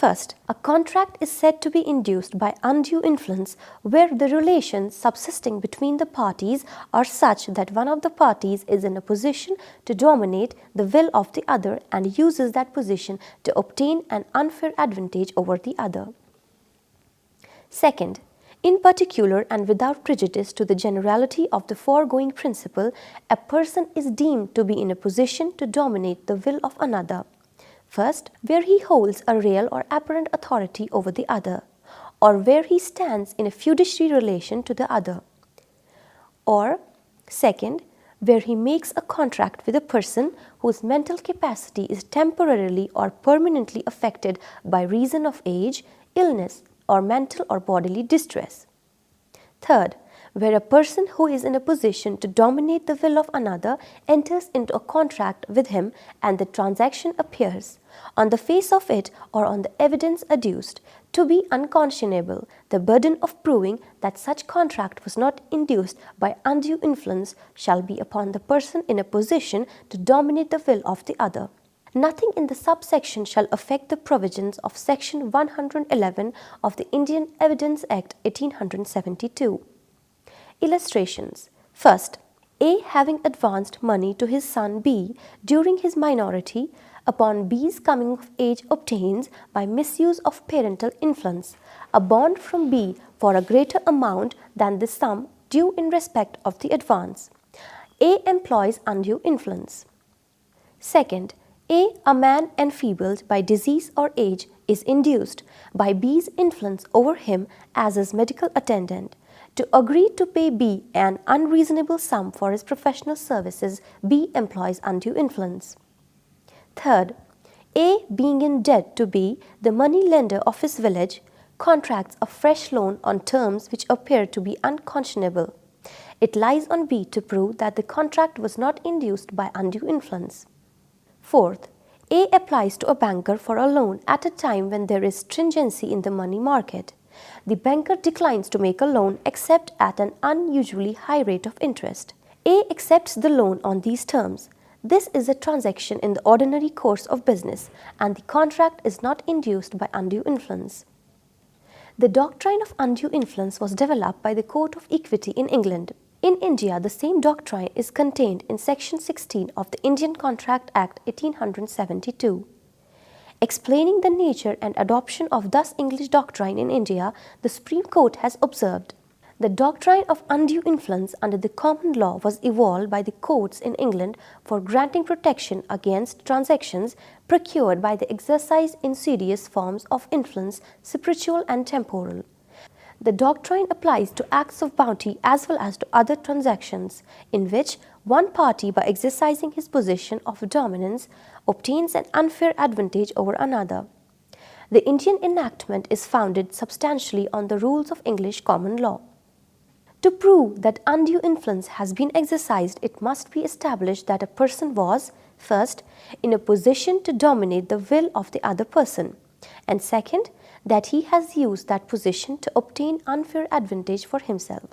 First, a contract is said to be induced by undue influence where the relations subsisting between the parties are such that one of the parties is in a position to dominate the will of the other and uses that position to obtain an unfair advantage over the other. Second, in particular and without prejudice to the generality of the foregoing principle, a person is deemed to be in a position to dominate the will of another. First, where he holds a real or apparent authority over the other, or where he stands in a fiduciary relation to the other. Or, second, where he makes a contract with a person whose mental capacity is temporarily or permanently affected by reason of age, illness, or mental or bodily distress. Third, where a person who is in a position to dominate the will of another enters into a contract with him and the transaction appears, on the face of it or on the evidence adduced, to be unconscionable, the burden of proving that such contract was not induced by undue influence shall be upon the person in a position to dominate the will of the other. Nothing in the subsection shall affect the provisions of Section 111 of the Indian Evidence Act 1872. Illustrations. First, A having advanced money to his son B during his minority, upon B's coming of age obtains, by misuse of parental influence, a bond from B for a greater amount than the sum due in respect of the advance. A employs undue influence. Second, a man enfeebled by disease or age is induced by B's influence over him as his medical attendant to agree to pay B an unreasonable sum for his professional services. B employs undue influence. Third, A being in debt to B, the money lender of his village, contracts a fresh loan on terms which appear to be unconscionable. It lies on B to prove that the contract was not induced by undue influence. Fourth, A applies to a banker for a loan at a time when there is stringency in the money market. The banker declines to make a loan except at an unusually high rate of interest. A accepts the loan on these terms. This is a transaction in the ordinary course of business, and the contract is not induced by undue influence. The doctrine of undue influence was developed by the Court of Equity in England. In India, the same doctrine is contained in Section 16 of the Indian Contract Act 1872. Explaining the nature and adoption of thus English doctrine in India, the Supreme Court has observed, the doctrine of undue influence under the common law was evolved by the courts in England for granting protection against transactions procured by the exercise insidious forms of influence, spiritual and temporal. The doctrine applies to acts of bounty as well as to other transactions in which one party, by exercising his position of dominance, obtains an unfair advantage over another. The Indian enactment is founded substantially on the rules of English common law. To prove that undue influence has been exercised, it must be established that a person was, first, in a position to dominate the will of the other person, and second, that he has used that position to obtain unfair advantage for himself.